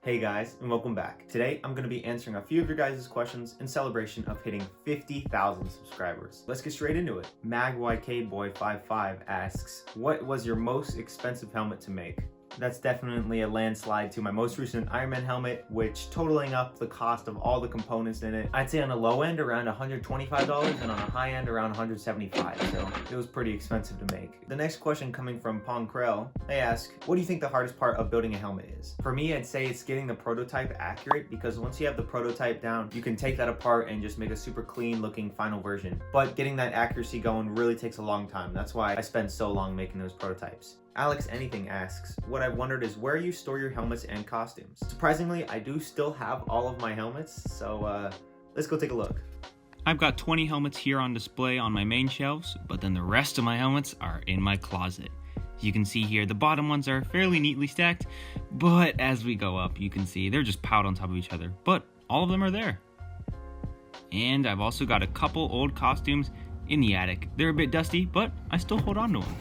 Hey guys, and welcome back. Today, I'm going to be answering a few of your guys' questions in celebration of hitting 50,000 subscribers. Let's get straight into it. MagYKBoy55 asks, what was your most expensive helmet to make? That's definitely a landslide to my most recent Iron Man helmet, which totaling up the cost of all the components in it, I'd say on the low end around $125 and on a high end around $175, so it was pretty expensive to make. The next question coming from Ponkrell, they ask, what do you think the hardest part of building a helmet is? For me, I'd say it's getting the prototype accurate, because once you have the prototype down, you can take that apart and just make a super clean looking final version. But getting that accuracy going really takes a long time. That's why I spend so long making those prototypes. Alex Anything asks, what I wondered is where you store your helmets and costumes. Surprisingly, I do still have all of my helmets, so let's go take a look. I've got 20 helmets here on display on my main shelves, but then the rest of my helmets are in my closet. As you can see here, the bottom ones are fairly neatly stacked, but as we go up, you can see they're just piled on top of each other, but all of them are there. And I've also got a couple old costumes in the attic. They're a bit dusty, but I still hold on to them.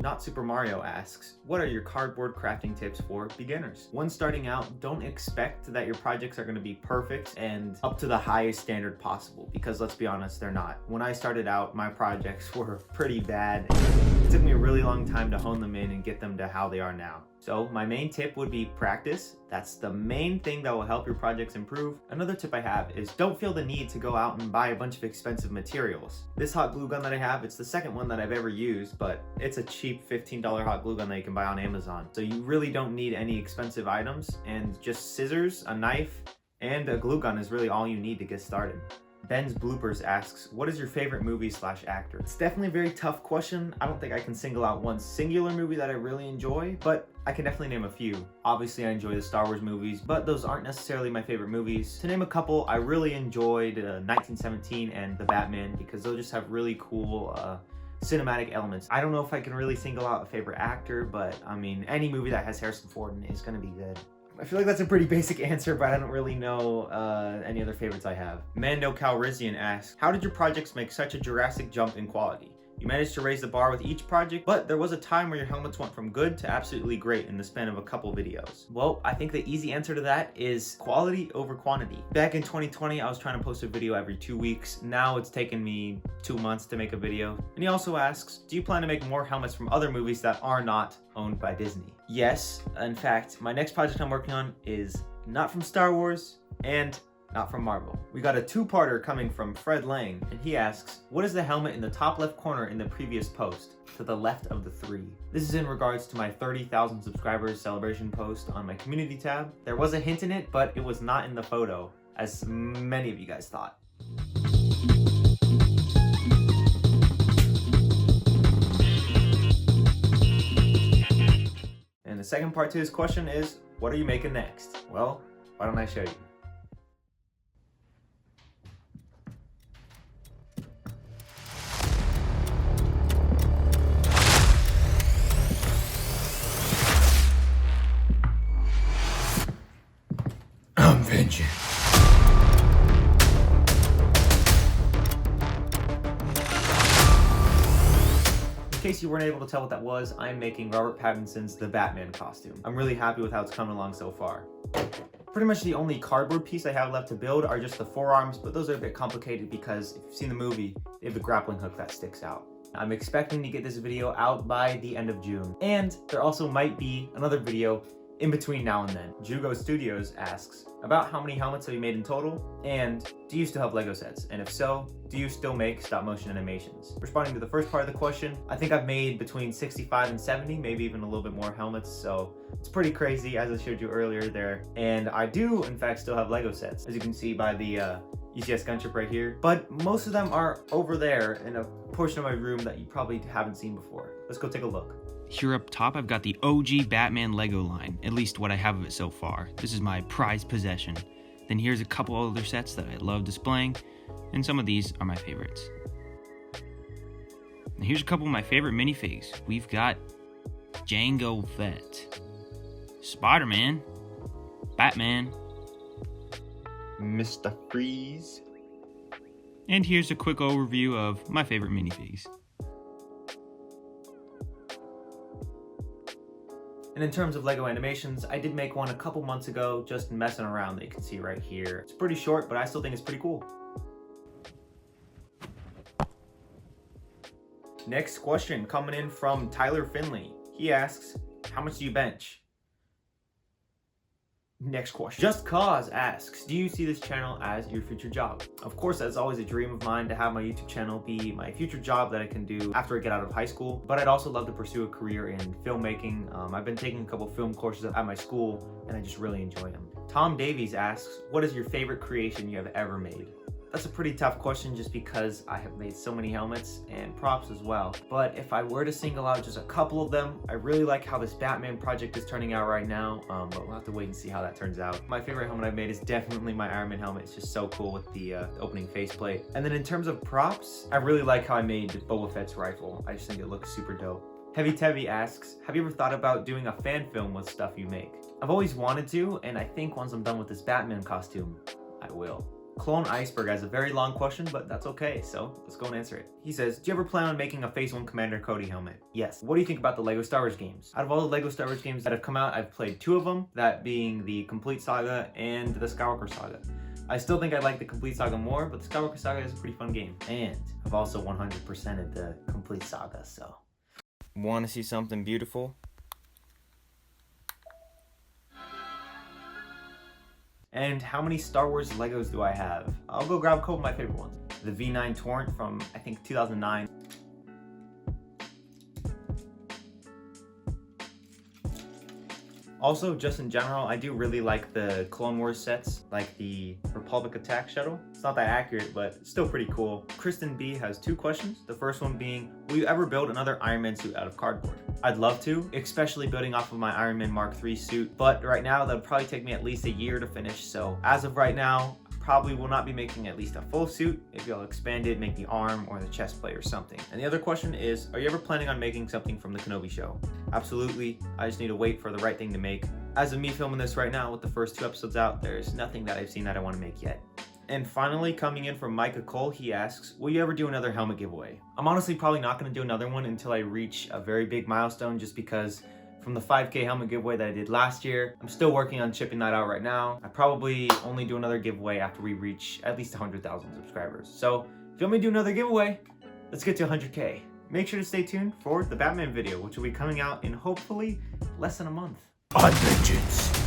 Not Super Mario asks, what are your cardboard crafting tips for beginners? When starting out, don't expect that your projects are going to be perfect and up to the highest standard possible, because let's be honest, they're not. When I started out, my projects were pretty bad. It took me a really long time to hone them in and get them to how they are now. So my main tip would be practice. That's the main thing that will help your projects improve. Another tip I have is don't feel the need to go out and buy a bunch of expensive materials. This hot glue gun that I have, it's the second one that I've ever used, but it's a cheap $15 hot glue gun that you can buy on Amazon. So you really don't need any expensive items, and just scissors, a knife, and a glue gun is really all you need to get started. Ben's Bloopers asks, what is your favorite movie/actor? It's definitely a very tough question. I don't think I can single out one singular movie that I really enjoy, but I can definitely name a few. Obviously, I enjoy the Star Wars movies, but those aren't necessarily my favorite movies. To name a couple, I really enjoyed 1917 and The Batman, because they'll just have really cool cinematic elements. I don't know if I can really single out a favorite actor, but I mean, any movie that has Harrison Ford in it is gonna be good. I feel like that's a pretty basic answer, but I don't really know any other favorites I have. Mando Calrissian asks, how did your projects make such a drastic jump in quality? You managed to raise the bar with each project, but there was a time where your helmets went from good to absolutely great in the span of a couple videos. Well, I think the easy answer to that is quality over quantity. Back in 2020, I was trying to post a video every 2 weeks. Now it's taken me 2 months to make a video. And he also asks, do you plan to make more helmets from other movies that are not owned by Disney? Yes, in fact, my next project I'm working on is not from Star Wars and not from Marvel. We got a two-parter coming from Fred Lang, and he asks, what is the helmet in the top left corner in the previous post, to the left of the 3? This is in regards to my 30,000 subscribers celebration post on my community tab. There was a hint in it, but it was not in the photo, as many of you guys thought. And the second part to this question is, what are you making next? Well, why don't I show you? I'm vengeance. In case you weren't able to tell what that was, I'm making Robert Pattinson's The Batman costume. I'm really happy with how it's coming along so far. Pretty much the only cardboard piece I have left to build are just the forearms, but those are a bit complicated because if you've seen the movie, they have the grappling hook that sticks out. I'm expecting to get this video out by the end of June. And there also might be another video in between now and then. Jugo Studios asks, about how many helmets have you made in total? And do you still have Lego sets? And if so, do you still make stop motion animations? Responding to the first part of the question, I think I've made between 65 and 70, maybe even a little bit more helmets, so it's pretty crazy, as I showed you earlier there. And I do, in fact, still have Lego sets, as you can see by the UCS gunship right here. But most of them are over there in a portion of my room that you probably haven't seen before. Let's go take a look. Here up top, I've got the OG Batman Lego line, at least what I have of it so far. This is my prized possession. Then here's a couple other sets that I love displaying, and some of these are my favorites. And here's a couple of my favorite minifigs. We've got Jango Fett, Spider-Man, Batman, Mr. Freeze. And here's a quick overview of my favorite minifigs. And in terms of Lego animations, I did make one a couple months ago, just messing around, that you can see right here. It's pretty short, but I still think it's pretty cool. Next question coming in from Tyler Finley. He asks, how much do you bench? Next question. Just Cause asks, do you see this channel as your future job? Of course, that's always a dream of mine to have my YouTube channel be my future job that I can do after I get out of high school, but I'd also love to pursue a career in filmmaking. I've been taking a couple film courses at my school and I just really enjoy them. Tom Davies asks, what is your favorite creation you have ever made? That's a pretty tough question just because I have made so many helmets and props as well. But if I were to single out just a couple of them, I really like how this Batman project is turning out right now, but we'll have to wait and see how that turns out. My favorite helmet I've made is definitely my Iron Man helmet. It's just so cool with the opening faceplate. And then in terms of props, I really like how I made Boba Fett's rifle. I just think it looks super dope. Heavy Tevi asks, have you ever thought about doing a fan film with stuff you make? I've always wanted to, and I think once I'm done with this Batman costume, I will. Clone Iceberg has a very long question, but that's okay, so let's go and answer it. He says, do you ever plan on making a Phase 1 Commander Cody helmet? Yes. What do you think about the LEGO Star Wars games? Out of all the LEGO Star Wars games that have come out, I've played 2 of them, that being the Complete Saga and the Skywalker Saga. I still think I like the Complete Saga more, but the Skywalker Saga is a pretty fun game. And I've also 100%ed the Complete Saga, so. Want to see something beautiful? And how many Star Wars Legos do I have? I'll go grab a couple of my favorite ones. The V9 Torrent from, I think, 2009. Also, just in general, I do really like the Clone Wars sets, like the Republic Attack Shuttle. It's not that accurate, but it's still pretty cool. Kristen B has 2 questions. The first one being, will you ever build another Iron Man suit out of cardboard? I'd love to, especially building off of my Iron Man Mark III suit, but right now that'll probably take me at least a year to finish, so as of right now, probably will not be making at least a full suit. Maybe I'll expand it, make the arm or the chest plate or something. And the other question is, are you ever planning on making something from the Kenobi Show? Absolutely. I just need to wait for the right thing to make. As of me filming this right now with the first 2 episodes out, there's nothing that I've seen that I want to make yet. And finally, coming in from Micah Cole, he asks, will you ever do another helmet giveaway? I'm honestly probably not going to do another one until I reach a very big milestone, just because from the 5K helmet giveaway that I did last year, I'm still working on shipping that out right now. I probably only do another giveaway after we reach at least 100,000 subscribers. So if you want me to do another giveaway, let's get to 100K. Make sure to stay tuned for the Batman video, which will be coming out in hopefully less than a month. On vengeance.